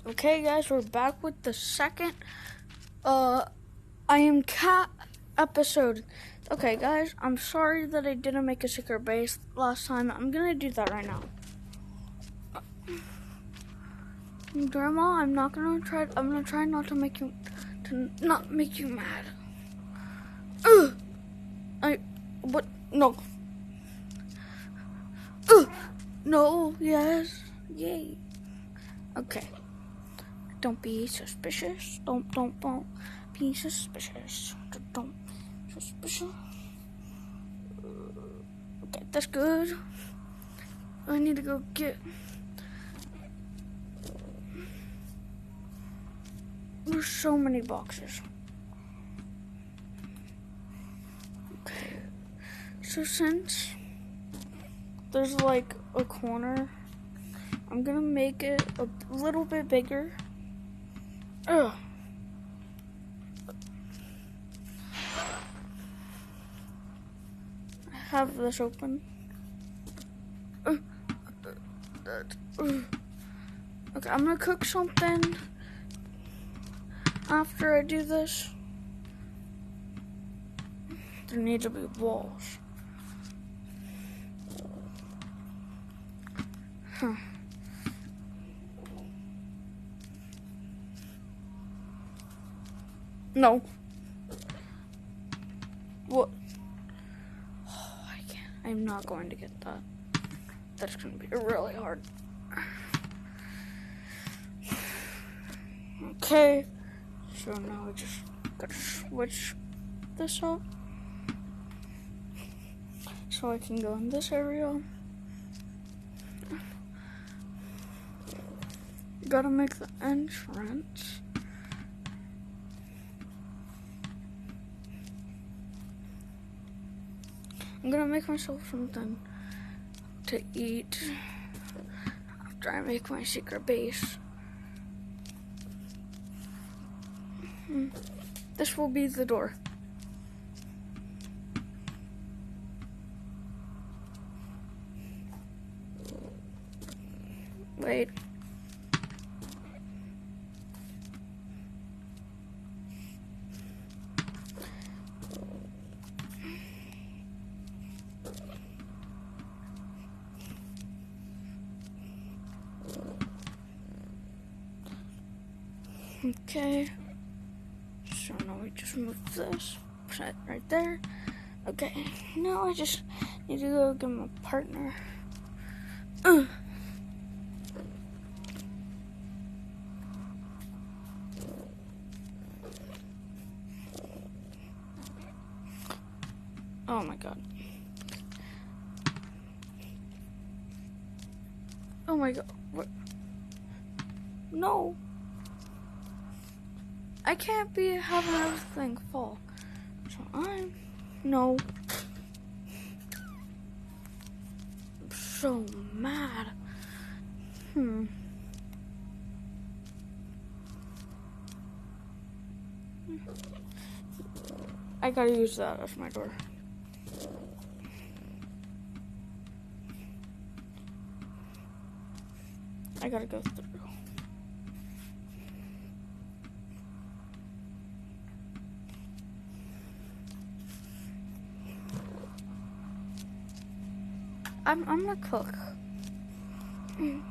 Okay, guys, we're back with the second I Am Cat episode. Okay, guys, I'm sorry that I didn't make a secret base last time. I'm gonna do that right now. Grandma, I'm gonna try not to make you mad. No. No, yes, yay. Okay. Don't be suspicious. Don't be suspicious. Don't suspicious. Okay, that's good. I need to go get. There's so many boxes. Okay. So since there's like a corner, I'm gonna make it a little bit bigger. Ugh. I have this open. Okay, I'm gonna cook something after I do this. There need to be walls. No. What? Oh, I can't. I'm not going to get that. That's going to be really hard. Okay. So now I just gotta switch this up. So I can go in this area. Gotta make the entrance. I'm gonna make myself something to eat after I make my secret base. This will be the door. Wait. Okay. So now we just move this right there. Okay. Now I just need to go get my partner. Oh my god. Oh my god. What? No. I can't be having everything fall. So no. I'm so mad. I gotta use that as my door. I gotta go through. I'm gonna cook. And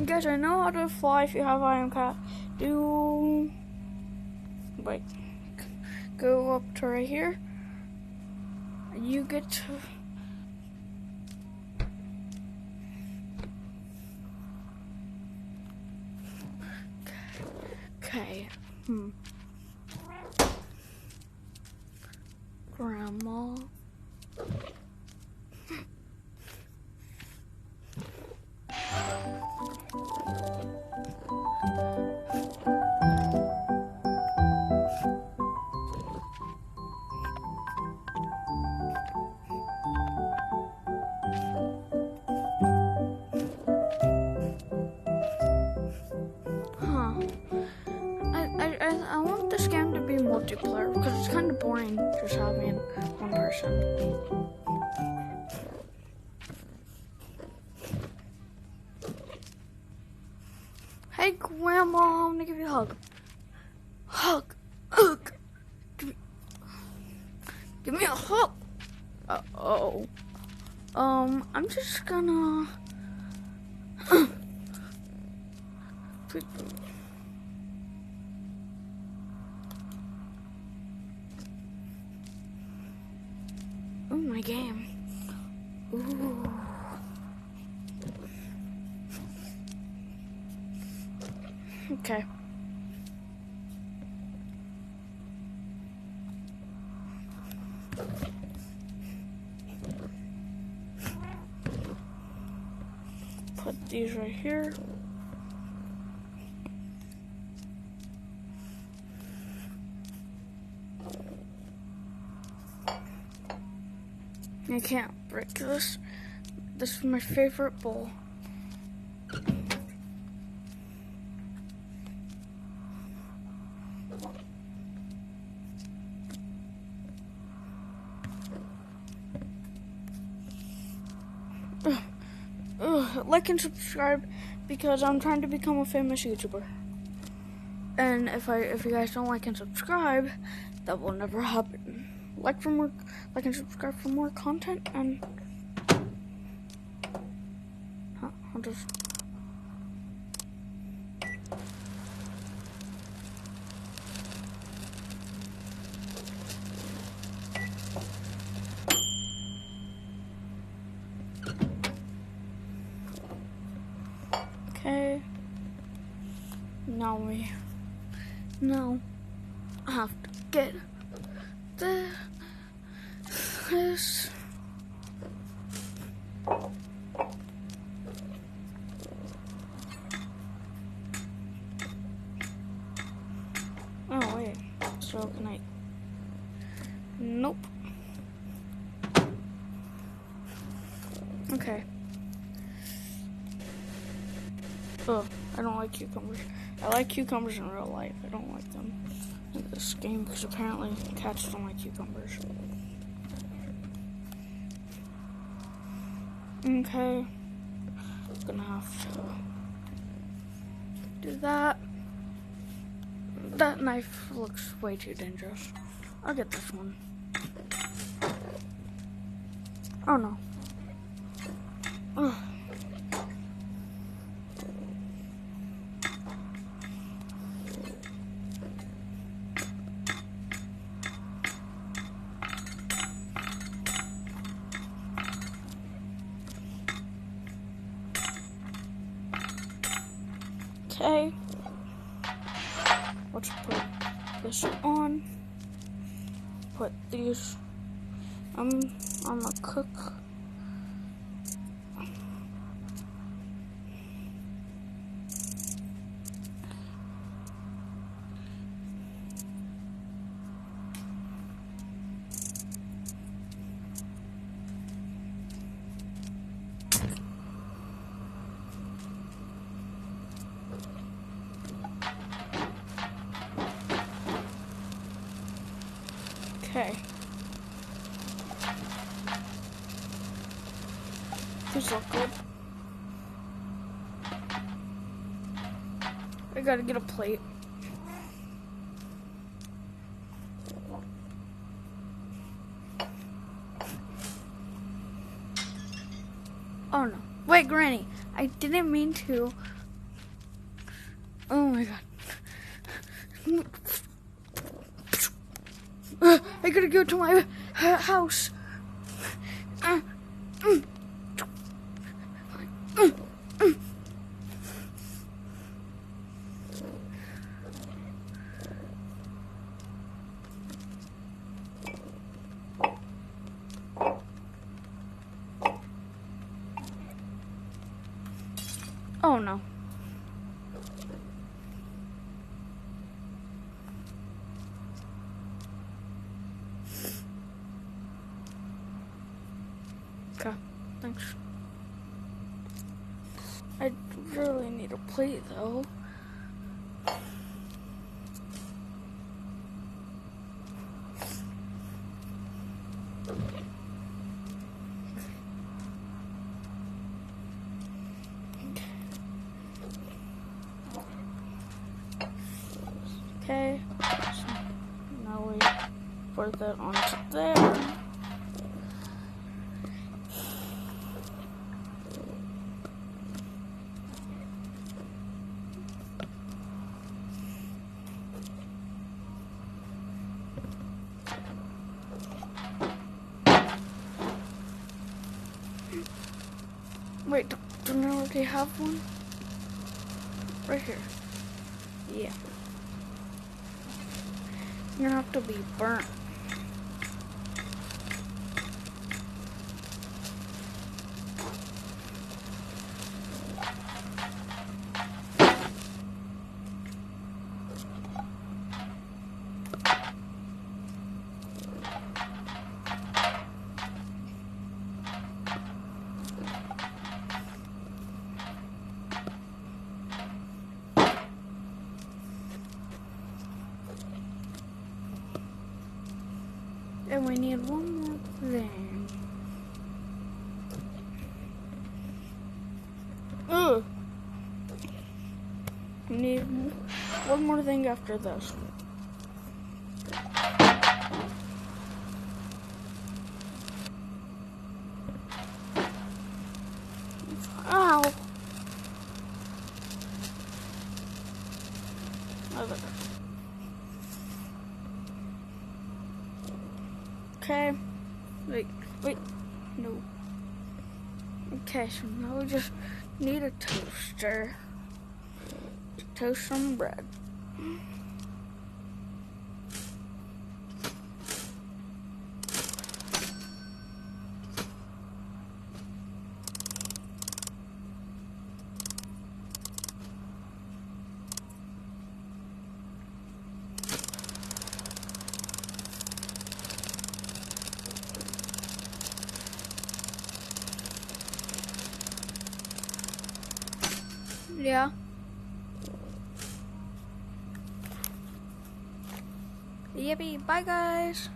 guys, I know how to fly if you have I Am Cat. Wait. Go up to right here. You get to... Okay. Grandma. I want this game to be multiplayer because it's kind of boring just having one person. Hey, Grandma, I'm gonna give you a hug. Hug. Hug. Give me a hug. Uh-oh. I'm just gonna... Oh, my game. Ooh. Okay. Put these right here. I can't break this. This is my favorite bowl. Like and subscribe because I'm trying to become a famous YouTuber. And if you guys don't like and subscribe, that will never happen. Like and subscribe for more content, and I'll just. Okay. Now I have to get this. Oh wait, so can I? Nope. Okay. Oh, I don't like cucumbers. I like cucumbers in real life. I don't like them in this game because apparently cats don't like cucumbers. Okay. Gonna have to do that. That knife looks way too dangerous. I'll get this one. Oh no. Ugh. Okay, let's put this on. Put these. I'm a cook. Okay. These look good. I gotta get a plate. Oh no. Wait, Granny. I didn't mean to. Oh my god. I gotta go to my house. Oh no. Okay, thanks. I really need a plate though. pour that onto there. Wait, don't I already have one? Right here. Yeah. You're gonna have to be burnt. And we need one more thing. Ugh. We need one more thing after this. Ow. Oh, there. Okay. Wait. No. Okay, so now we just need a toaster to toast some bread. Yeah. Yippee. Bye, guys.